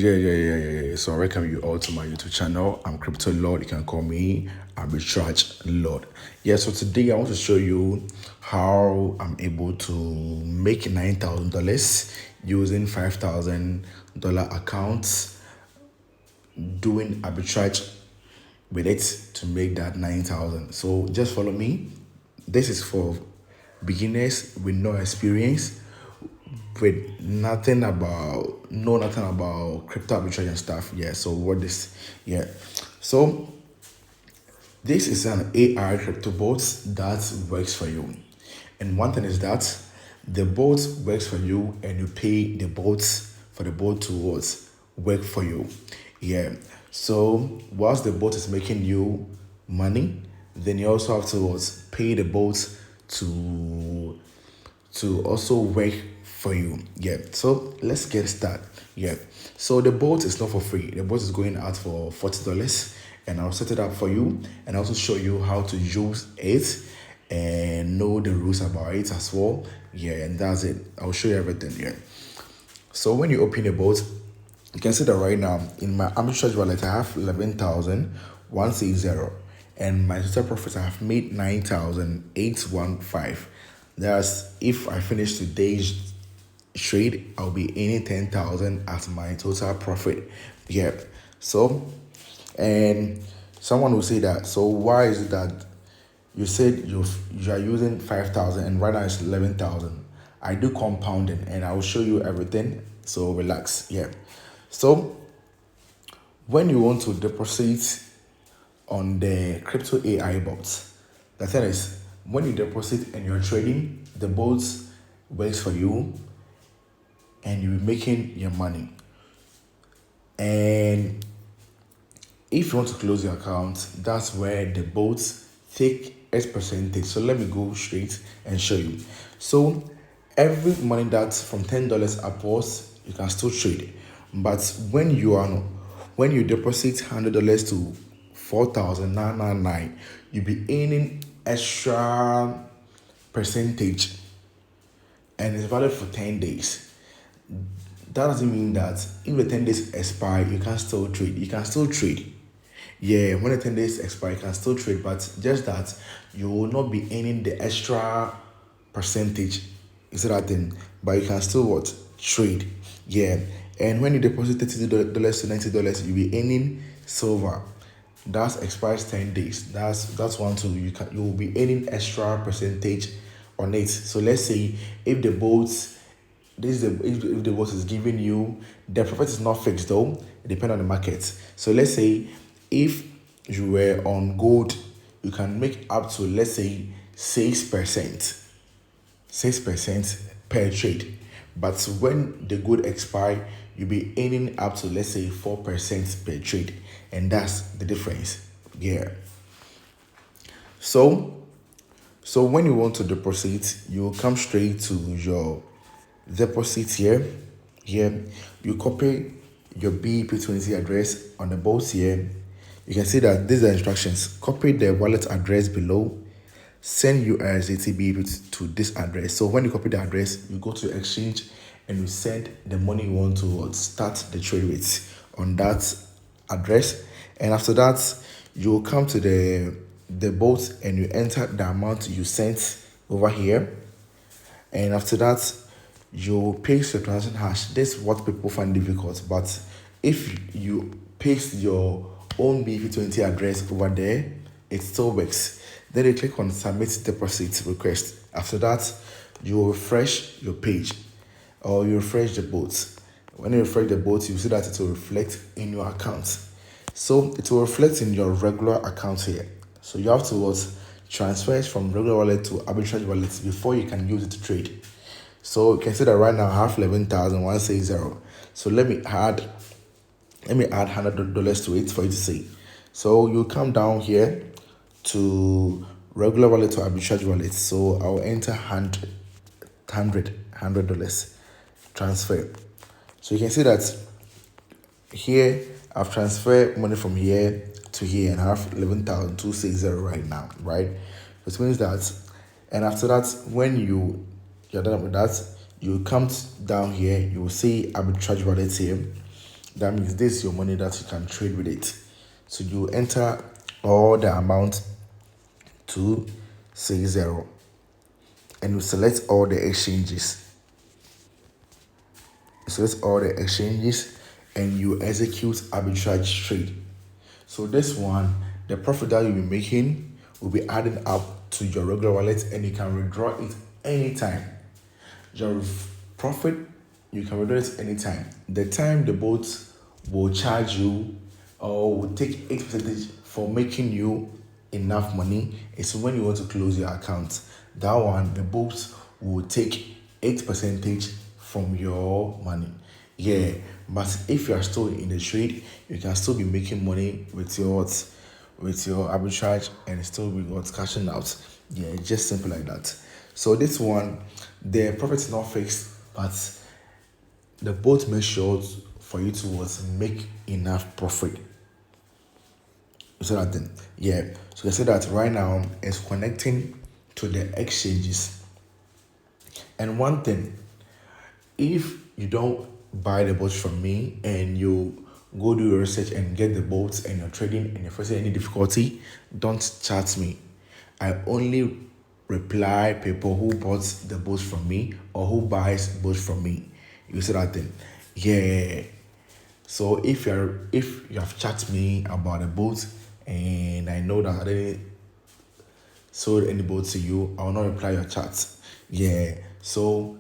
Yeah. So I welcome you all to my YouTube channel. I'm Crypto Lord. You can call me Arbitrage Lord. Yeah, so today I want to show you how I'm able to make $9,000 using $5,000 accounts, doing arbitrage with it to make that 9,000. So just follow me. This is for beginners with no experience, with nothing about crypto arbitrage and stuff. Yeah. So what this? Yeah. So this is an AI crypto bot that works for you. And one thing is that the bot works for you and you pay the bot for the bot to work for you. Yeah. So whilst the bot is making you money, then you also have to pay the bot to also work for you. Yeah. So let's get started. Yeah. So the boat is not for free. The boat is going out for $40, and I'll set it up for you and also show you how to use it and know the rules about it as well. Yeah, and that's it. I'll show you everything. Yeah. So when you open the boat, you can see that right now in my arbitrage wallet I have 11,160, and my total profit I have made 9,815. That's if I finish today's trade, I'll be earning 10,000 as my total profit. Yeah. So, and someone will say that. So why is it that you said you are using 5,000 and right now it's 11,000? I do compounding and I will show you everything. So relax. Yeah. So when you want to deposit on the crypto AI bots, the thing is when you deposit and you're trading, the bot works for you and you're making your money. And if you want to close your account, that's where the bots take its percentage. So let me go straight and show you. So every money that's from $10 upwards, you can still trade. But when you deposit $100 to 4,999, you'll be earning extra percentage, and it's valid for 10 days. That doesn't mean that if the 10 days expire, you can still trade. You can still trade. Yeah, when the 10 days expire, you can still trade, but just that you will not be earning the extra percentage. Is that thing? But you can still trade. Yeah. And when you deposit $30 to $90, you'll be earning silver. That expires 10 days. That's one too. You will be earning extra percentage on it. So let's say if the boats if the boss is giving you, the profit is not fixed though, it depends on the market. So let's say if you were on gold, you can make up to, let's say, 6% per trade. But when the gold expire, you'll be earning up to, let's say, 4% per trade, and that's the difference. Yeah. So when you want to deposit, you come straight to your deposit here. Here, you copy your BIP20 address on the box here. You can see that these are instructions. Copy the wallet address below. Send USDT BIP to this address. So when you copy the address, you go to the exchange and you send the money you want to start the trade with on that address. And after that, you will come to the boat and you enter the amount you sent over here. And after that, you paste your transaction hash. This is what people find difficult, but if you paste your own BP20 address over there, it still works. Then you click on submit deposit request. After that, you refresh your page or you refresh the bot. When you refresh the bot, you see that it will reflect in your account. So it will reflect in your regular account here. So you have to transfer it from regular wallet to arbitrage wallet before you can use it to trade. So you can see that right now I have 11,160. So let me add $100 to it for you to see. So you come down here to regular wallet to arbitrage wallet. So I'll enter $100 transfer. So you can see that here I've transferred money from here to here and I have 11,260 right now, right? Which means that, and after that, when you're done with that, you come down here, you will see arbitrage wallet here. That means this is your money that you can trade with it. So you enter all the amount to 60 and you select all the exchanges. Select all the exchanges and you execute arbitrage trade. So this one, the profit that you'll be making will be added up to your regular wallet and you can withdraw it anytime. Your profit, you can withdraw it anytime. The time the boat will charge you or will take 8% for making you enough money is when you want to close your account. That one, the boat will take 8% from your money. Yeah, but if you are still in the trade, you can still be making money with your arbitrage and still be cashing out. Yeah, it's just simple like that. So this one, the profit is not fixed, but the boat makes sure for you to make enough profit. So that then, yeah. So I say that right now it's connecting to the exchanges. And one thing, if you don't buy the boats from me and you go do your research and get the boats and you're trading and you're facing any difficulty, don't chat me. I only reply people who bought the boats from me or who buys boats from me. You see that thing? Yeah. So if you have chatted me about the boat and I know that I didn't sold any boat to you, I will not reply your chat. Yeah. So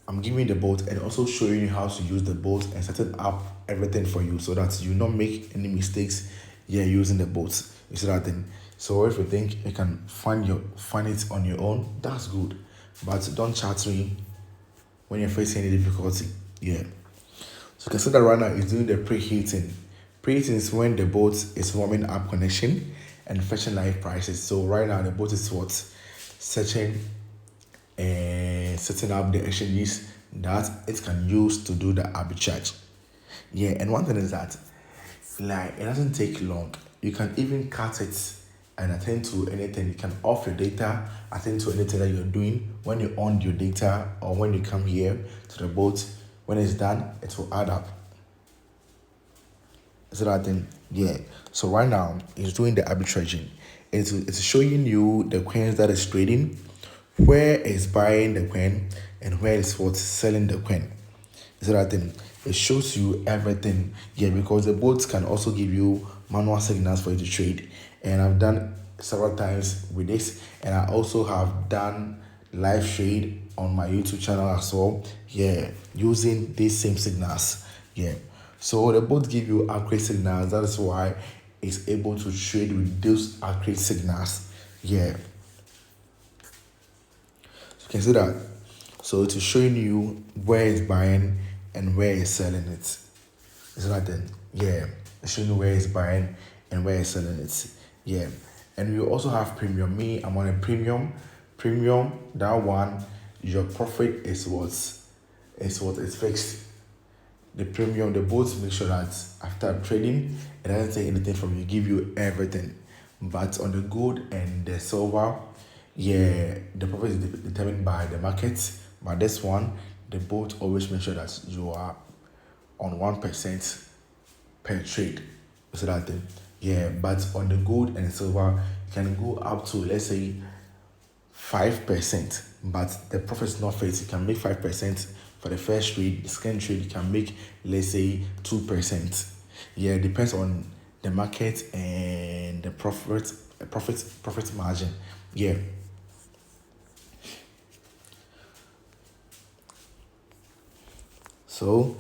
I'm giving you the boat and also showing you how to use the boat and setting up everything for you so that you not make any mistakes using the boat. You see that thing? So if you think you can find it on your own, that's good. But don't chat me when you're facing any difficulty. Yeah. So consider right now is doing the preheating. Preheating is when the boat is warming up connection and fetching live prices. So right now the boat is searching and setting up the exchanges that it can use to do the arbitrage. Yeah, and one thing is that it doesn't take long. You can even cut it and attend to anything. You can off your data, attend to anything that you're doing when you on your data or when you come here to the boat. When it's done, it will add up. So that thing, yeah. So right now, it's doing the arbitraging. It's showing you the coins that is trading, where is buying the coin, and where is selling the coin. So that thing, it shows you everything. Yeah, because the bots can also give you manual signals for you to trade. And I've done several times with this, and I also have done live trade on my YouTube channel as well. Yeah, using these same signals. Yeah. So the bots give you accurate signals. That is why it's able to trade with those accurate signals. Yeah. So you can see that. So it is showing you where it's buying and where it's selling it. Is that then? Yeah. It's showing you where it's buying and where it's selling it. Yeah. And we also have premium. Me, I'm on a premium. Premium, that one, your profit is it's fixed. The premium, the boats make sure that after trading, it doesn't take anything from you, give you everything. But on the gold and the silver, yeah, the profit is determined by the market. But this one, the boat always make sure that you are on 1% per trade. So that thing. Yeah, but on the gold and silver, you can go up to, let's say, 5%, but the profit is not fixed. You can make 5% for the first trade. The second trade you can make, let's say, 2%. Yeah, it depends on the market and the profit margin. Yeah. So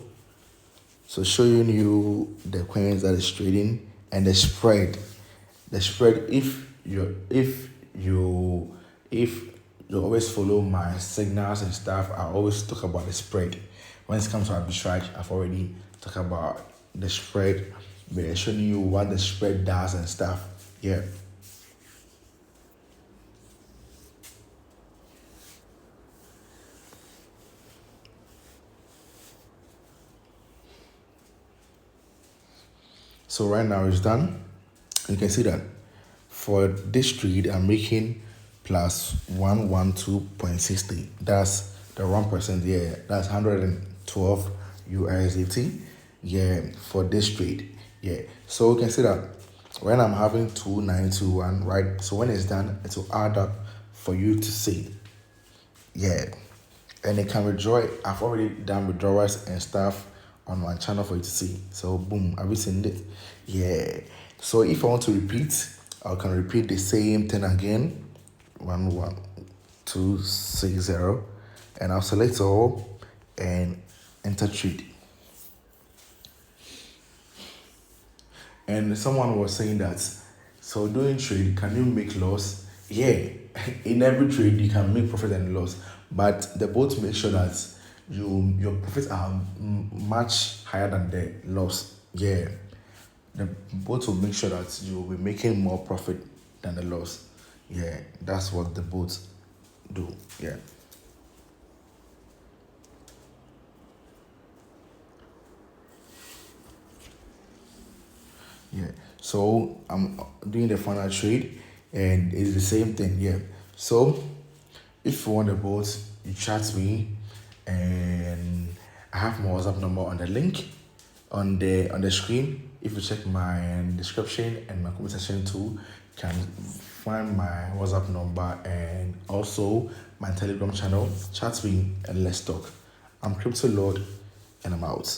showing you the coins that is trading and the spread. The spread, if you always follow my signals and stuff, I always talk about the spread. When it comes to arbitrage, I've already talked about the spread, but showing you what the spread does and stuff. Yeah. So right now it's done. You can see that for this trade, I'm making plus 112.60. That's the 1%. Yeah, that's 112 USDT. yeah, for this trade. Yeah, so we can see that when I'm having 2921, right? So when it's done, it will add up for you to see. Yeah, and it can withdraw it. I've already done withdrawals and stuff on my channel for you to see. So boom, have you seen it? Yeah. So if I want to repeat, I can repeat the same thing again. 11260, and I'll select all and enter trade. And someone was saying that, so doing trade, can you make loss? Yeah, in every trade you can make profit and loss, but the both make sure that your profits are much higher than the loss. Yeah, the both will make sure that you will be making more profit than the loss. Yeah, that's what the both do. Yeah. Yeah. So I'm doing the final trade and it's the same thing. Yeah. So if you want the boat, you chat me and I have my WhatsApp number on the link on the screen. If you check my description and my comment section too, you can find my WhatsApp number and also my Telegram channel. Chat me and let's talk. I'm Crypto Lord and I'm out.